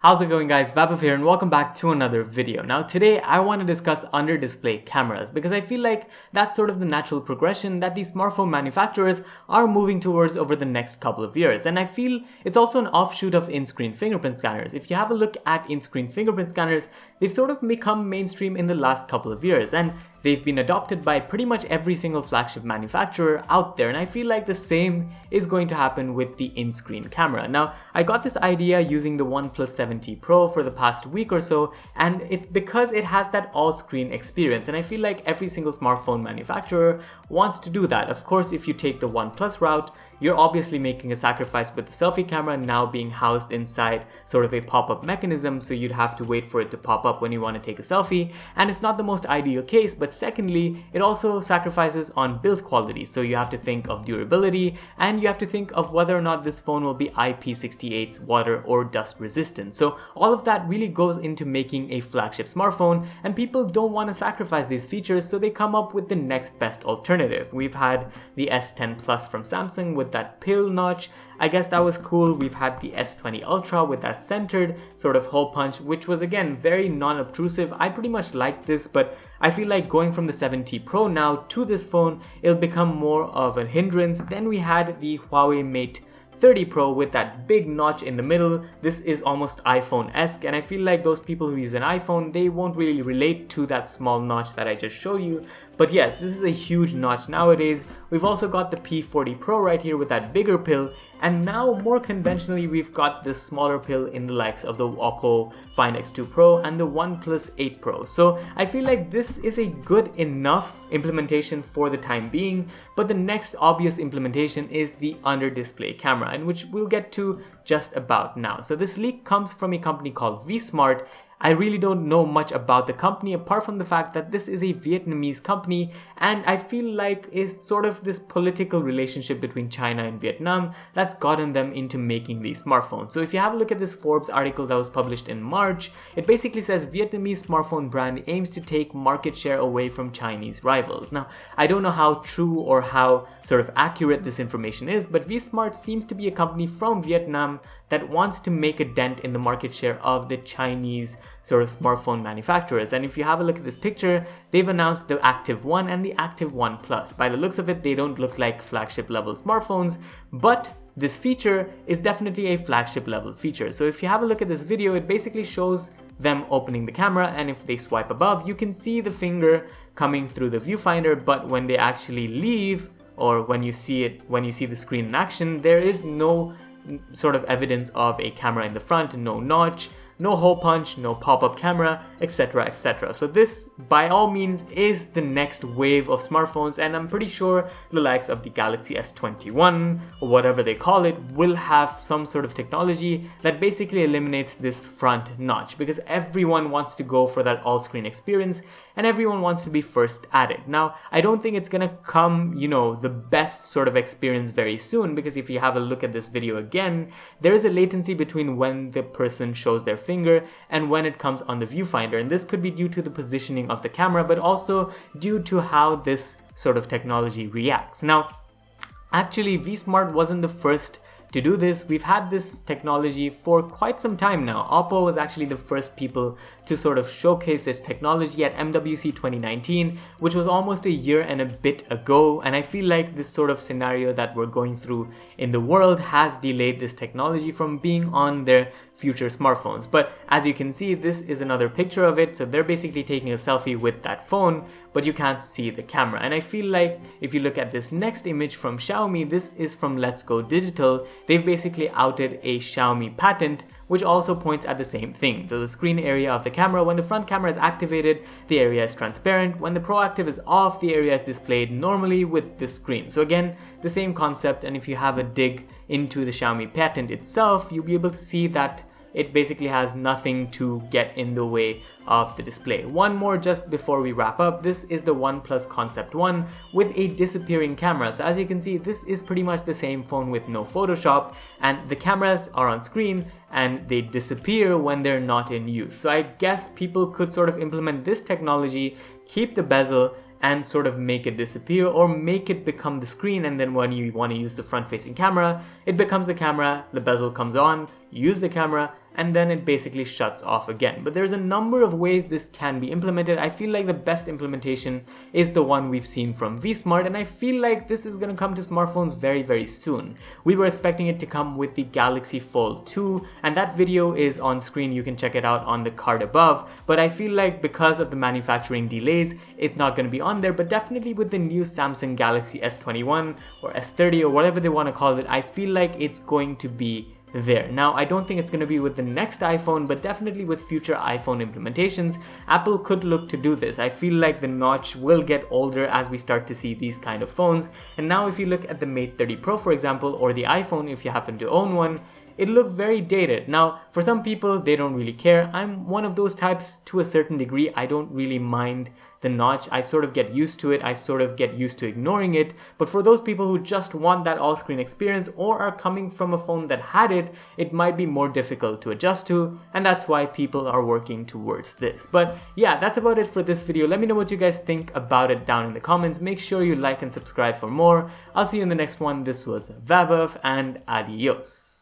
How's it going, guys? Vaibhav here and welcome back to another video. Now today I want to discuss under display cameras because I feel like that's sort of the natural progression that these smartphone manufacturers are moving towards over the next couple of years, and I feel it's also an offshoot of in-screen fingerprint scanners. If you have a look at in-screen fingerprint scanners, they've sort of become mainstream in the last couple of years and they've been adopted by pretty much every single flagship manufacturer out there, and I feel like the same is going to happen with the in-screen camera. Now, I got this idea using the OnePlus 7T Pro for the past week or so, and it's because it has that all-screen experience, and I feel like every single smartphone manufacturer wants to do that. Of course, if you take the OnePlus route, you're obviously making a sacrifice with the selfie camera now being housed inside sort of a pop-up mechanism, so you'd have to wait for it to pop up when you want to take a selfie, and it's not the most ideal case. But secondly, it also sacrifices on build quality, so you have to think of durability and you have to think of whether or not this phone will be IP68 water or dust resistant. So all of that really goes into making a flagship smartphone, and people don't want to sacrifice these features, so they come up with the next best alternative. We've had the S10 Plus from Samsung with that pill notch. I guess that was cool. We've had the S20 Ultra with that centered sort of hole punch, which was again very non-obtrusive. I pretty much liked this, but I feel like going from the 7T Pro now to this phone, it'll become more of a hindrance. Then we had the Huawei Mate 30 Pro with that big notch in the middle. This is almost iPhone-esque, and I feel like those people who use an iPhone, they won't really relate to that small notch that I just showed you. But yes, this is a huge notch nowadays. We've also got the P40 Pro right here with that bigger pill, and now more conventionally we've got this smaller pill in the likes of the Oppo Find X2 Pro and the OnePlus 8 Pro. So I feel like this is a good enough implementation for the time being, but the next obvious implementation is the under display camera, and which we'll get to just about now. So this leak comes from a company called VSmart. I really don't know much about the company apart from the fact that this is a Vietnamese company, and I feel like it's sort of this political relationship between China and Vietnam that's gotten them into making these smartphones. So if you have a look at this Forbes article that was published in March, it basically says Vietnamese smartphone brand aims to take market share away from Chinese rivals. Now, I don't know how true or how sort of accurate this information is, but VSmart seems to be a company from Vietnam that wants to make a dent in the market share of the Chinese sort of smartphone manufacturers. And if you have a look at this picture, they've announced the Active 1 and the Active 1 Plus. By the looks of it, they don't look like flagship level smartphones, but this feature is definitely a flagship level feature. So if you have a look at this video, it basically shows them opening the camera, and if they swipe above, you can see the finger coming through the viewfinder, but when they actually leave, or when you see the screen in action, there is no sort of evidence of a camera in the front, no notch, no hole punch, no pop-up camera, etc, etc. So this by all means is the next wave of smartphones, and I'm pretty sure the likes of the Galaxy S21 or whatever they call it will have some sort of technology that basically eliminates this front notch, because everyone wants to go for that all-screen experience and everyone wants to be first at it. Now, I don't think it's gonna come, the best sort of experience very soon, because if you have a look at this video again, there is a latency between when the person shows their finger and when it comes on the viewfinder, and this could be due to the positioning of the camera, but also due to how this sort of technology reacts. Now, actually, VSmart wasn't the first to do this. We've had this technology for quite some time now. Oppo was actually the first people to sort of showcase this technology at MWC 2019, which was almost a year and a bit ago, and I feel like this sort of scenario that we're going through in the world has delayed this technology from being on their future smartphones. But as you can see, this is another picture of it, so they're basically taking a selfie with that phone, but you can't see the camera. And I feel like if you look at this next image from Xiaomi, this is from Let's Go Digital. They've basically outed a Xiaomi patent which also points at the same thing. So the screen area of the camera, when the front camera is activated, the area is transparent. When the proactive is off, the area is displayed normally with this screen. So again, the same concept, and if you have a dig into the Xiaomi patent itself, you'll be able to see that it basically has nothing to get in the way of the display. One more just before we wrap up. This is the OnePlus Concept 1 with a disappearing camera. So as you can see, this is pretty much the same phone with no Photoshop, and the cameras are on screen and they disappear when they're not in use. So I guess people could sort of implement this technology, keep the bezel, and sort of make it disappear, or make it become the screen, and then when you want to use the front facing camera, it becomes the camera, the bezel comes on, use the camera, and then it basically shuts off again. But there's a number of ways this can be implemented. I feel like the best implementation is the one we've seen from VSmart, and I feel like this is going to come to smartphones very, very soon. We were expecting it to come with the Galaxy Fold 2, and that video is on screen. You can check it out on the card above, but I feel like because of the manufacturing delays, it's not going to be on there. But definitely with the new Samsung Galaxy S21 or S30 or whatever they want to call it, I feel like it's going to be there. Now, I don't think it's going to be with the next iPhone, but definitely with future iPhone implementations, Apple could look to do this. I feel like the notch will get older as we start to see these kind of phones. And now if you look at the Mate 30 Pro, for example, or the iPhone, if you happen to own one, it looked very dated. Now, for some people, they don't really care. I'm one of those types to a certain degree. I don't really mind the notch. I sort of get used to it. I sort of get used to ignoring it. But for those people who just want that all-screen experience or are coming from a phone that had it, it might be more difficult to adjust to, and that's why people are working towards this. But yeah, that's about it for this video. Let me know what you guys think about it down in the comments. Make sure you like and subscribe for more. I'll see you in the next one. This was Vaibhav, and adios.